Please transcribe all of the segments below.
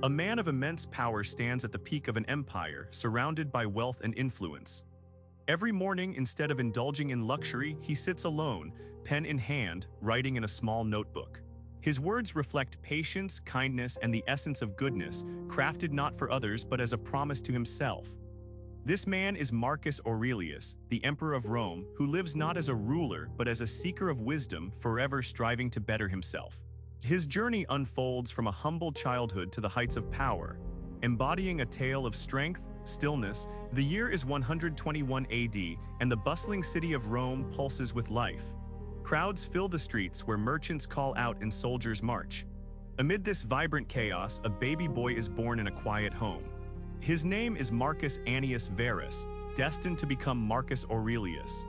A man of immense power stands at the peak of an empire, surrounded by wealth and influence. Every morning, instead of indulging in luxury, he sits alone, pen in hand, writing in a small notebook. His words reflect patience, kindness, and the essence of goodness, crafted not for others but as a promise to himself. This man is Marcus Aurelius, the Emperor of Rome, who lives not as a ruler but as a seeker of wisdom, forever striving to better himself. His journey unfolds from a humble childhood to the heights of power, embodying a tale of strength, stillness. The year is 121 AD, and the bustling city of Rome pulses with life. Crowds fill the streets where merchants call out and soldiers march. Amid this vibrant chaos, a baby boy is born in a quiet home. His name is Marcus Annius Verus, destined to become Marcus Aurelius.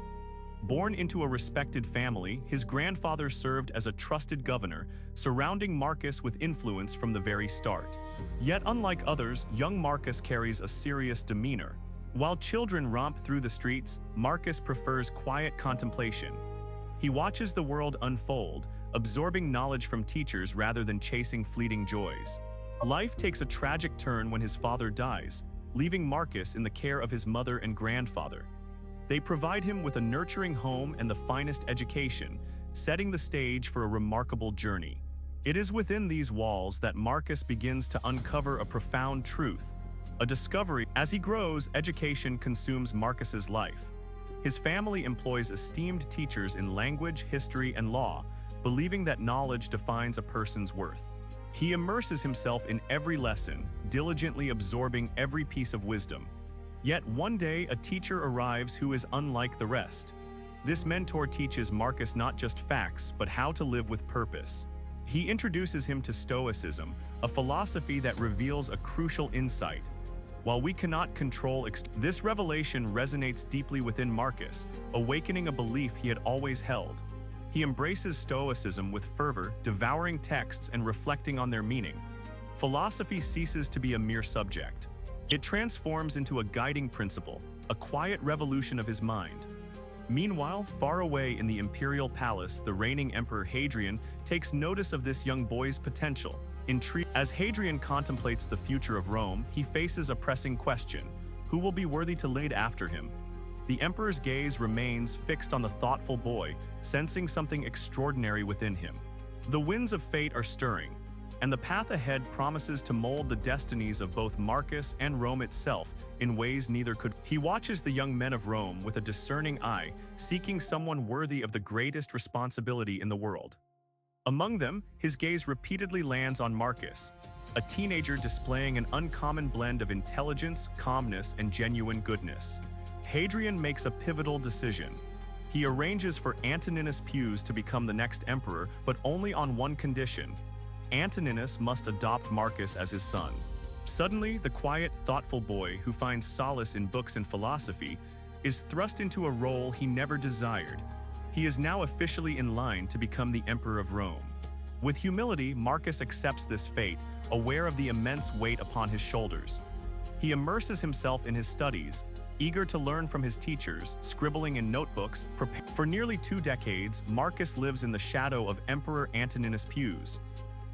Born into a respected family, his grandfather served as a trusted governor, surrounding Marcus with influence from the very start. Yet unlike others, young Marcus carries a serious demeanor. While children romp through the streets, Marcus prefers quiet contemplation. He watches the world unfold, absorbing knowledge from teachers rather than chasing fleeting joys. Life takes a tragic turn when his father dies, leaving Marcus in the care of his mother and grandfather. They provide him with a nurturing home and the finest education, setting the stage for a remarkable journey. It is within these walls that Marcus begins to uncover a profound truth, a discovery. As he grows, education consumes Marcus's life. His family employs esteemed teachers in language, history, and law, believing that knowledge defines a person's worth. He immerses himself in every lesson, diligently absorbing every piece of wisdom. Yet one day, a teacher arrives who is unlike the rest. This mentor teaches Marcus not just facts, but how to live with purpose. He introduces him to Stoicism, a philosophy that reveals a crucial insight. While we cannot control this revelation resonates deeply within Marcus, awakening a belief he had always held. He embraces Stoicism with fervor, devouring texts and reflecting on their meaning. Philosophy ceases to be a mere subject. It transforms into a guiding principle, a quiet revolution of his mind. Meanwhile, far away in the imperial palace, the reigning emperor Hadrian takes notice of this young boy's potential. Intrigued, as Hadrian contemplates the future of Rome, he faces a pressing question: who will be worthy to lead after him? The emperor's gaze remains fixed on the thoughtful boy, sensing something extraordinary within him. The winds of fate are stirring, and the path ahead promises to mold the destinies of both Marcus and Rome itself in ways neither could. He watches the young men of Rome with a discerning eye, seeking someone worthy of the greatest responsibility in the world. Among them, his gaze repeatedly lands on Marcus, a teenager displaying an uncommon blend of intelligence, calmness, and genuine goodness. Hadrian makes a pivotal decision. He arranges for Antoninus Pius to become the next emperor, but only on one condition: Antoninus must adopt Marcus as his son. Suddenly, the quiet, thoughtful boy who finds solace in books and philosophy is thrust into a role he never desired. He is now officially in line to become the Emperor of Rome. With humility, Marcus accepts this fate, aware of the immense weight upon his shoulders. He immerses himself in his studies, eager to learn from his teachers, scribbling in notebooks. For nearly 2 decades, Marcus lives in the shadow of Emperor Antoninus Pius.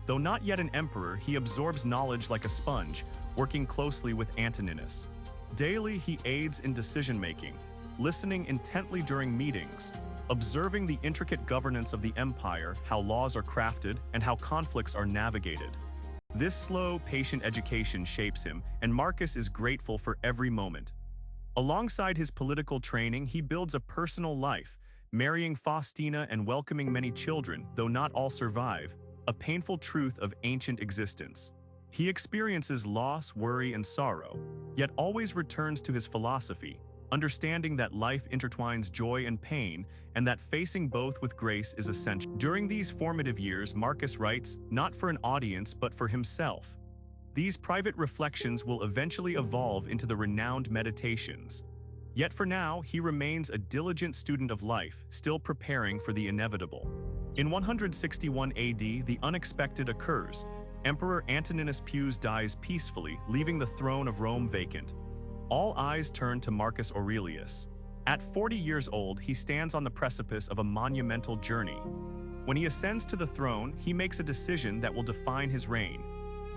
Though not yet an emperor, he absorbs knowledge like a sponge, working closely with Antoninus. Daily, he aids in decision-making, listening intently during meetings, observing the intricate governance of the empire, how laws are crafted, and how conflicts are navigated. This slow, patient education shapes him, and Marcus is grateful for every moment. Alongside his political training, he builds a personal life, marrying Faustina and welcoming many children, though not all survive, a painful truth of ancient existence. He experiences loss, worry, and sorrow, yet always returns to his philosophy, understanding that life intertwines joy and pain, and that facing both with grace is essential. During these formative years, Marcus writes, not for an audience but for himself. These private reflections will eventually evolve into the renowned Meditations. Yet for now, he remains a diligent student of life, still preparing for the inevitable. In 161 AD, the unexpected occurs. Emperor Antoninus Pius dies peacefully, leaving the throne of Rome vacant. All eyes turn to Marcus Aurelius. At 40 years old, he stands on the precipice of a monumental journey. When he ascends to the throne, he makes a decision that will define his reign.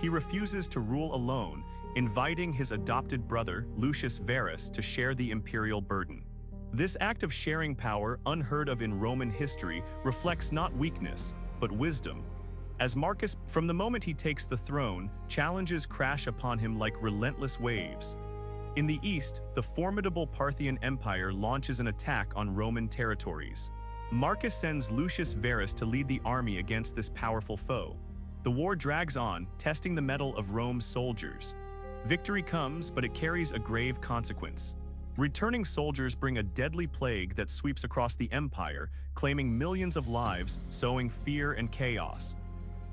he refuses to rule alone, inviting his adopted brother, Lucius Verus, to share the imperial burden. This act of sharing power, unheard of in Roman history, reflects not weakness, but wisdom. As Marcus, from the moment he takes the throne, challenges crash upon him like relentless waves. In the east, the formidable Parthian Empire launches an attack on Roman territories. Marcus sends Lucius Verus to lead the army against this powerful foe. The war drags on, testing the mettle of Rome's soldiers. Victory comes, but it carries a grave consequence. Returning soldiers bring a deadly plague that sweeps across the empire, claiming millions of lives, sowing fear and chaos.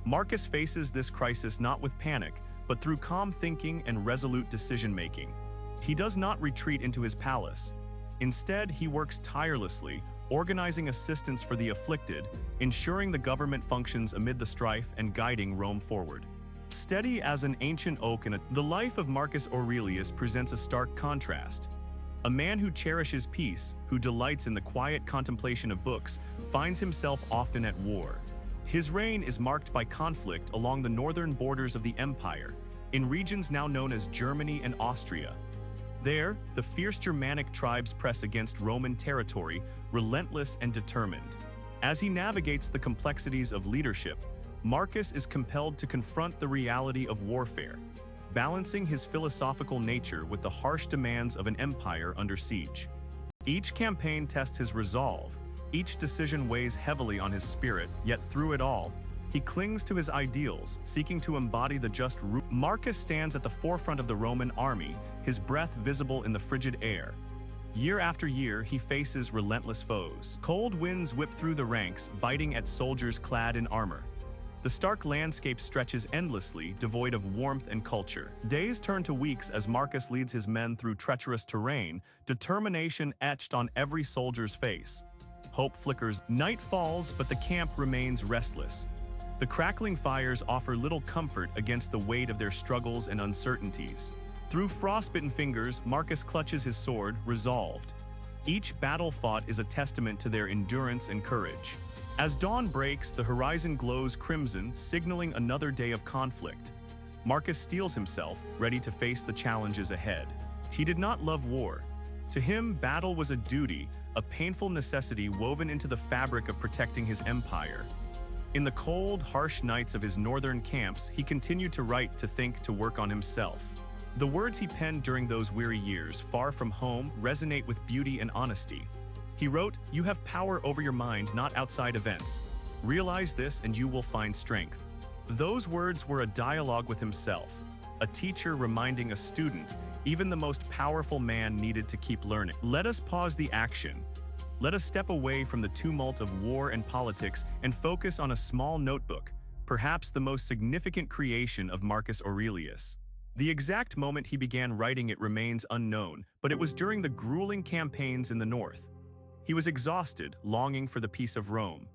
Marcus faces this crisis not with panic, but through calm thinking and resolute decision-making. He does not retreat into his palace. Instead, he works tirelessly, organizing assistance for the afflicted, ensuring the government functions amid the strife and guiding Rome forward. Steady as an ancient oak, the life of Marcus Aurelius presents a stark contrast. A man who cherishes peace, who delights in the quiet contemplation of books, finds himself often at war. His reign is marked by conflict along the northern borders of the empire, in regions now known as Germany and Austria. There, the fierce Germanic tribes press against Roman territory, relentless and determined. As he navigates the complexities of leadership, Marcus is compelled to confront the reality of warfare, balancing his philosophical nature with the harsh demands of an empire under siege. Each campaign tests his resolve, each decision weighs heavily on his spirit, yet through it all, he clings to his ideals, seeking to embody the just root. Marcus stands at the forefront of the Roman army, his breath visible in the frigid air. Year after year, he faces relentless foes. Cold winds whip through the ranks, biting at soldiers clad in armor. The stark landscape stretches endlessly, devoid of warmth and culture. Days turn to weeks as Marcus leads his men through treacherous terrain, determination etched on every soldier's face. Hope flickers, night falls, but the camp remains restless. The crackling fires offer little comfort against the weight of their struggles and uncertainties. Through frostbitten fingers, Marcus clutches his sword, resolved. Each battle fought is a testament to their endurance and courage. As dawn breaks, the horizon glows crimson, signaling another day of conflict. Marcus steels himself, ready to face the challenges ahead. He did not love war. To him, battle was a duty, a painful necessity woven into the fabric of protecting his empire. In the cold, harsh nights of his northern camps, he continued to write, to think, to work on himself. The words he penned during those weary years, far from home, resonate with beauty and honesty. He wrote, "You have power over your mind, not outside events. Realize this and you will find strength." Those words were a dialogue with himself, a teacher reminding a student, even the most powerful man needed to keep learning. Let us pause the action. Let us step away from the tumult of war and politics and focus on a small notebook, perhaps the most significant creation of Marcus Aurelius. The exact moment he began writing it remains unknown, but it was during the grueling campaigns in the north. He was exhausted, longing for the peace of Rome.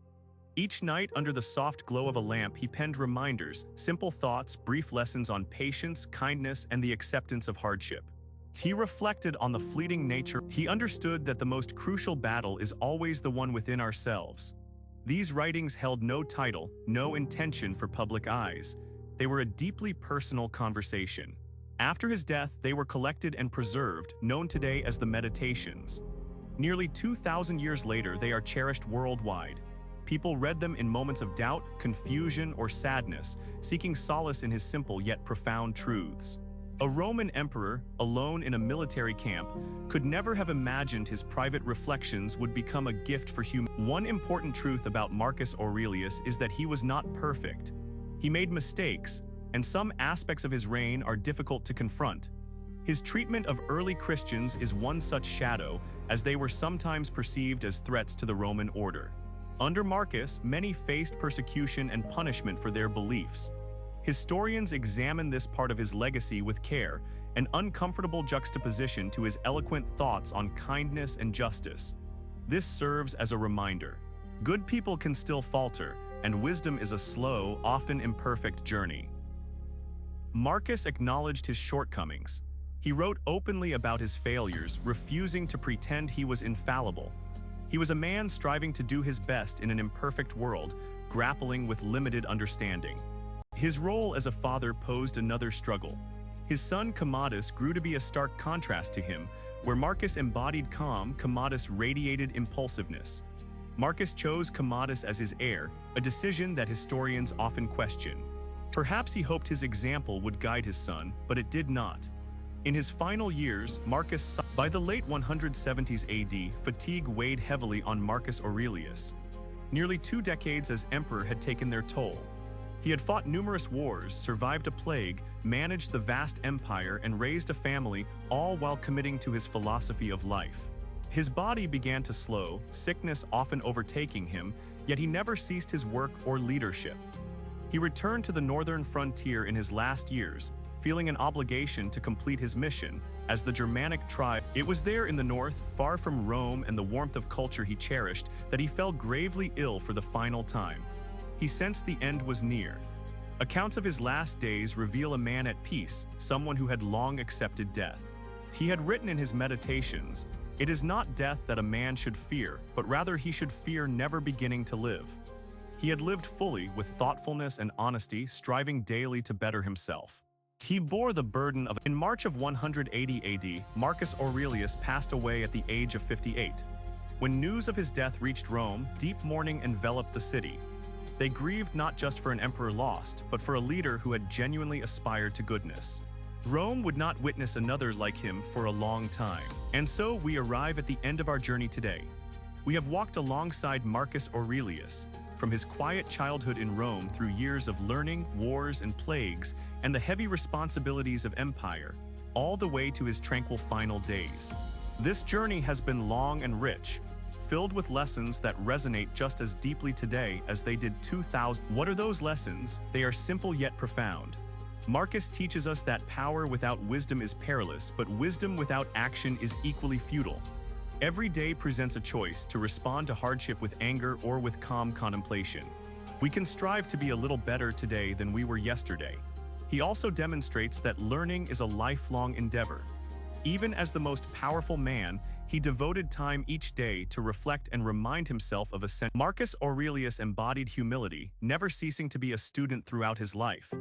Each night, under the soft glow of a lamp, he penned reminders, simple thoughts, brief lessons on patience, kindness, and the acceptance of hardship. He reflected on the fleeting nature. He understood that the most crucial battle is always the one within ourselves. These writings held no title, no intention for public eyes. They were a deeply personal conversation. After his death, they were collected and preserved, known today as the Meditations. Nearly 2,000 years later, they are cherished worldwide. People read them in moments of doubt, confusion, or sadness, seeking solace in his simple yet profound truths. A Roman emperor, alone in a military camp, could never have imagined his private reflections would become a gift for humanity. One important truth about Marcus Aurelius is that he was not perfect. He made mistakes, and some aspects of his reign are difficult to confront. His treatment of early Christians is one such shadow, as they were sometimes perceived as threats to the Roman order. Under Marcus, many faced persecution and punishment for their beliefs. Historians examine this part of his legacy with care, an uncomfortable juxtaposition to his eloquent thoughts on kindness and justice. This serves as a reminder. Good people can still falter, and wisdom is a slow, often imperfect journey. Marcus acknowledged his shortcomings. He wrote openly about his failures, refusing to pretend he was infallible. He was a man striving to do his best in an imperfect world, grappling with limited understanding. His role as a father posed another struggle. His son Commodus grew to be a stark contrast to him. Where Marcus embodied calm, Commodus radiated impulsiveness. Marcus chose Commodus as his heir, a decision that historians often question. Perhaps he hoped his example would guide his son, but it did not. In his final years, by the late 170s AD, fatigue weighed heavily on Marcus Aurelius. Nearly 2 decades as emperor had taken their toll. He had fought numerous wars, survived a plague, managed the vast empire, and raised a family, all while committing to his philosophy of life. His body began to slow, sickness often overtaking him, yet he never ceased his work or leadership. He returned to the northern frontier in his last years, feeling an obligation to complete his mission. As the Germanic tribe, it was there in the north, far from Rome and the warmth of culture he cherished, that he fell gravely ill for the final time. He sensed the end was near. Accounts of his last days reveal a man at peace, someone who had long accepted death. He had written in his meditations, "It is not death that a man should fear, but rather he should fear never beginning to live." He had lived fully, with thoughtfulness and honesty, striving daily to better himself. He bore the burden of. In March of 180 AD, Marcus Aurelius passed away at the age of 58. When news of his death reached Rome, deep mourning enveloped the city. They grieved not just for an emperor lost, but for a leader who had genuinely aspired to goodness. Rome would not witness another like him for a long time. And so we arrive at the end of our journey today. We have walked alongside Marcus Aurelius, from his quiet childhood in Rome through years of learning, wars, and plagues, and the heavy responsibilities of empire, all the way to his tranquil final days. This journey has been long and rich, filled with lessons that resonate just as deeply today as they did 2,000. What are those lessons? They are simple yet profound. Marcus teaches us that power without wisdom is perilous, but wisdom without action is equally futile. Every day presents a choice to respond to hardship with anger or with calm contemplation. We can strive to be a little better today than we were yesterday. He also demonstrates that learning is a lifelong endeavor. Even as the most powerful man, he devoted time each day to reflect and remind himself of Marcus Aurelius embodied humility, never ceasing to be a student throughout his life.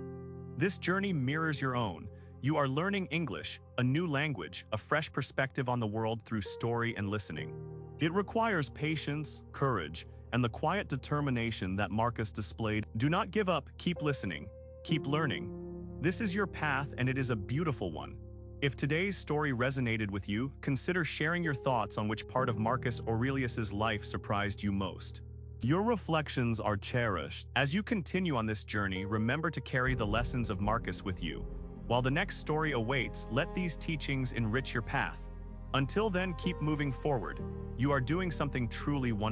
This journey mirrors your own. You are learning English, a new language, a fresh perspective on the world through story and listening. It requires patience, courage, and the quiet determination that Marcus displayed. Do not give up, keep listening, keep learning. This is your path, and it is a beautiful one. If today's story resonated with you, consider sharing your thoughts on which part of Marcus Aurelius's life surprised you most. Your reflections are cherished. As you continue on this journey, remember to carry the lessons of Marcus with you. While the next story awaits, let these teachings enrich your path. Until then, keep moving forward. You are doing something truly wonderful.